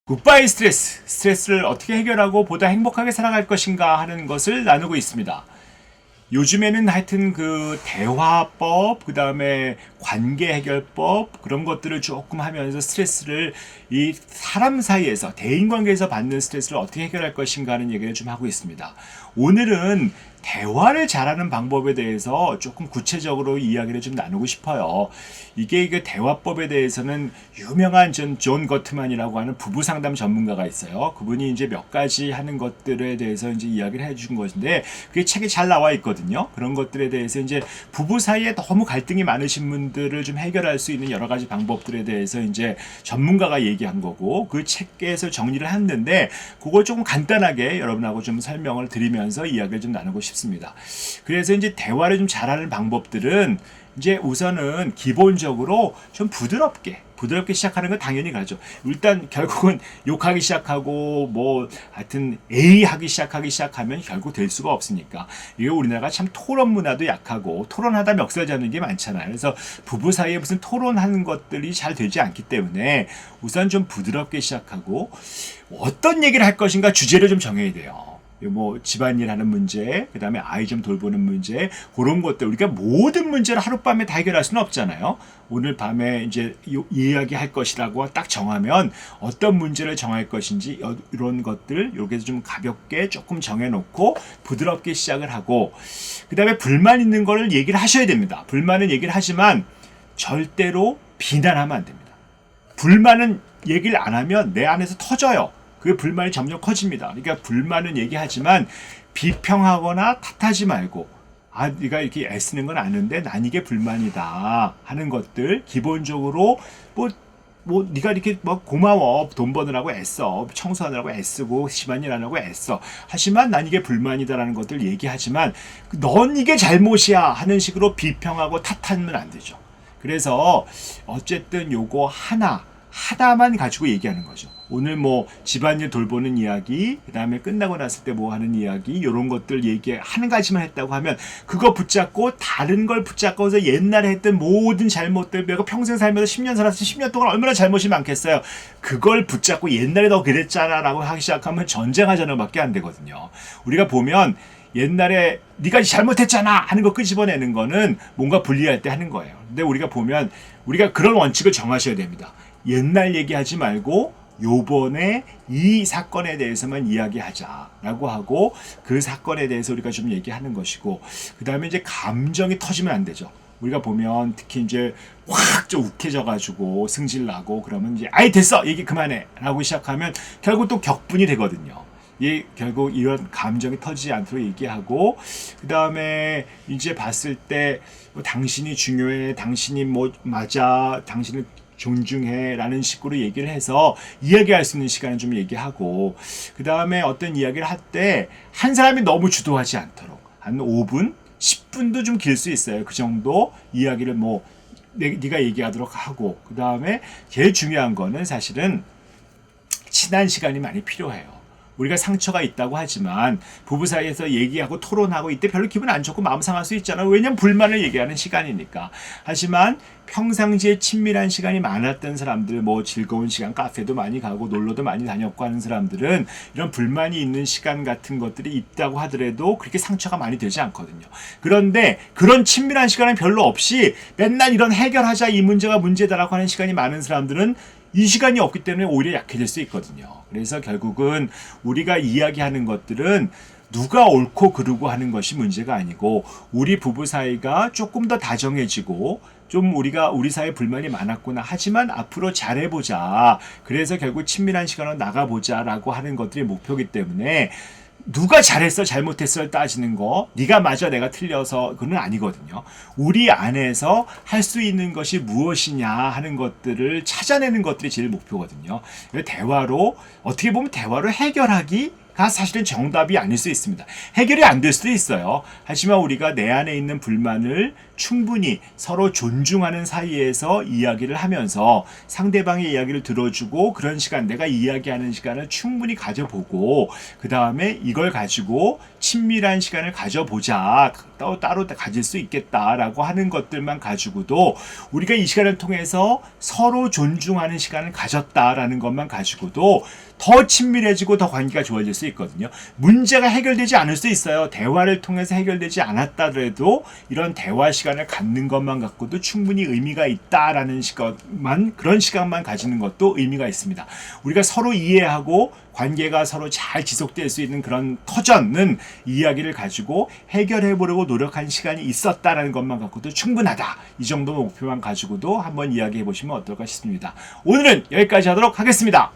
굿바이 스트레스, 스트레스를 어떻게 해결하고 보다 행복하게 살아갈 것인가 하는 것을 나누고 있습니다. 요즘에는 하여튼 그 대화법, 그 다음에 관계 해결법, 그런 것들을 조금 하면서 스트레스를 이 사람 사이에서, 대인 관계에서 받는 스트레스를 어떻게 해결할 것인가 하는 얘기를 좀 하고 있습니다. 오늘은 대화를 잘하는 방법에 대해서 조금 구체적으로 이야기를 좀 나누고 싶어요. 이게 대화법에 대해서는 유명한 존 거트만이라고 하는 부부 상담 전문가가 있어요. 그분이 이제 몇 가지 하는 것들에 대해서 이제 이야기를 해준 것인데 그게 책에 잘 나와 있거든요. 그런 것들에 대해서 이제 부부 사이에 너무 갈등이 많으신 분들을 좀 해결할 수 있는 여러 가지 방법들에 대해서 이제 전문가가 얘기한 거고 그 책에서 정리를 했는데 그걸 조금 간단하게 여러분하고 좀 설명을 드리면서 이야기를 좀 나누고 싶습니다. 그래서 이제 대화를 좀 잘하는 방법들은 이제 우선은 기본적으로 좀 부드럽게 시작하는 건 당연히 가죠. 일단 결국은 욕하기 시작하고 뭐 하여튼 A 하기 시작하면 결국 될 수가 없으니까. 이게 우리나라가 참 토론 문화도 약하고 토론하다 멱살 잡는 게 많잖아요. 그래서 부부 사이에 무슨 토론하는 것들이 잘 되지 않기 때문에 우선 좀 부드럽게 시작하고 어떤 얘기를 할 것인가 주제를 좀 정해야 돼요. 뭐 집안일 하는 문제, 그 다음에 아이 좀 돌보는 문제, 그런 것들 우리가 모든 문제를 하룻밤에 다 해결할 수는 없잖아요. 오늘 밤에 이제 이야기할 것이라고 딱 정하면 어떤 문제를 정할 것인지 이런 것들 이렇게 좀 가볍게 조금 정해놓고 부드럽게 시작을 하고 그 다음에 불만 있는 거를 얘기를 하셔야 됩니다. 불만은 얘기를 하지만 절대로 비난하면 안 됩니다. 불만은 얘기를 안 하면 내 안에서 터져요. 그 불만이 점점 커집니다. 그러니까 불만은 얘기하지만 비평하거나 탓하지 말고 네가 이렇게 애쓰는 건 아는데 난 이게 불만이다 하는 것들 기본적으로 네가 이렇게 고마워 돈 버느라고 애써 청소하느라고 애쓰고 집안일 하느라고 애써 하지만 난 이게 불만이다라는 것들 얘기하지만 넌 이게 잘못이야 하는 식으로 비평하고 탓하면 안 되죠. 그래서 어쨌든 요거 하나만 가지고 얘기하는 거죠. 오늘 뭐 집안일 돌보는 이야기, 그 다음에 끝나고 났을 때 뭐 하는 이야기, 이런 것들 한 가지만 했다고 하면 그거 붙잡고 다른 걸 붙잡고서 옛날에 했던 모든 잘못들 내가 평생 살면서 10년 살았을 10년 동안 얼마나 잘못이 많겠어요. 그걸 붙잡고 옛날에 너 그랬잖아 라고 하기 시작하면 전쟁하자는 밖에 안 되거든요. 우리가 보면 옛날에 네가 잘못했잖아 하는 거 끄집어내는 거는 뭔가 분리할 때 하는 거예요. 근데 우리가 보면 우리가 그런 원칙을 정하셔야 됩니다. 옛날 얘기하지 말고 요번에 이 사건에 대해서만 이야기하자라고 하고 그 사건에 대해서 우리가 좀 얘기하는 것이고 그 다음에 이제 감정이 터지면 안 되죠. 우리가 보면 특히 이제 확 좀 욱해져가지고 승질나고 그러면 이제 아이 됐어 얘기 그만해 라고 시작하면 결국 또 격분이 되거든요. 결국 이런 감정이 터지지 않도록 얘기하고 그 다음에 이제 봤을 때 당신이 중요해 당신이 뭐 맞아 당신은 존중해 라는 식으로 얘기를 해서 이야기할 수 있는 시간을 좀 얘기하고 그 다음에 어떤 이야기를 할 때 한 사람이 너무 주도하지 않도록 한 5분 10분도 좀 길 수 있어요. 그 정도 이야기를 네가 얘기하도록 하고 그 다음에 제일 중요한 거는 사실은 친한 시간이 많이 필요해요. 우리가 상처가 있다고 하지만 부부 사이에서 얘기하고 토론하고 이때 별로 기분 안 좋고 마음 상할 수 있잖아요. 왜냐면 불만을 얘기하는 시간이니까. 하지만 평상시에 친밀한 시간이 많았던 사람들 뭐 즐거운 시간 카페도 많이 가고 놀러도 많이 다녔고 하는 사람들은 이런 불만이 있는 시간 같은 것들이 있다고 하더라도 그렇게 상처가 많이 되지 않거든요. 그런데 그런 친밀한 시간은 별로 없이 맨날 이런 해결하자 이 문제가 문제다라고 하는 시간이 많은 사람들은 이 시간이 없기 때문에 오히려 약해질 수 있거든요. 그래서 결국은 우리가 이야기하는 것들은 누가 옳고 그르고 하는 것이 문제가 아니고 우리 부부 사이가 조금 더 다정해지고 좀 우리 사이에 불만이 많았구나 하지만 앞으로 잘해보자. 그래서 결국 친밀한 시간으로 나가보자 라고 하는 것들이 목표이기 때문에 누가 잘했어 잘못했어를 따지는 거 네가 맞아 내가 틀려서 그건 아니거든요. 우리 안에서 할 수 있는 것이 무엇이냐 하는 것들을 찾아내는 것들이 제일 목표거든요. 대화로 어떻게 보면 대화로 해결하기가 사실은 정답이 아닐 수 있습니다. 해결이 안 될 수도 있어요. 하지만 우리가 내 안에 있는 불만을 충분히 서로 존중하는 사이에서 이야기를 하면서 상대방의 이야기를 들어주고 그런 시간, 내가 이야기하는 시간을 충분히 가져보고 그 다음에 이걸 가지고 친밀한 시간을 가져보자, 따로 가질 수 있겠다라고 하는 것들만 가지고도 우리가 이 시간을 통해서 서로 존중하는 시간을 가졌다라는 것만 가지고도 더 친밀해지고 더 관계가 좋아질 수 있거든요. 문제가 해결되지 않을 수 있어요. 대화를 통해서 해결되지 않았다더라도 이런 대화 시간을 갖는 것만 갖고도 충분히 의미가 있다라는 시간만, 그런 시간만 가지는 것도 의미가 있습니다. 우리가 서로 이해하고 관계가 서로 잘 지속될 수 있는 그런 터전은 이야기를 가지고 해결해 보려고 노력한 시간이 있었다라는 것만 갖고도 충분하다. 이 정도 목표만 가지고도 한번 이야기해 보시면 어떨까 싶습니다. 오늘은 여기까지 하도록 하겠습니다.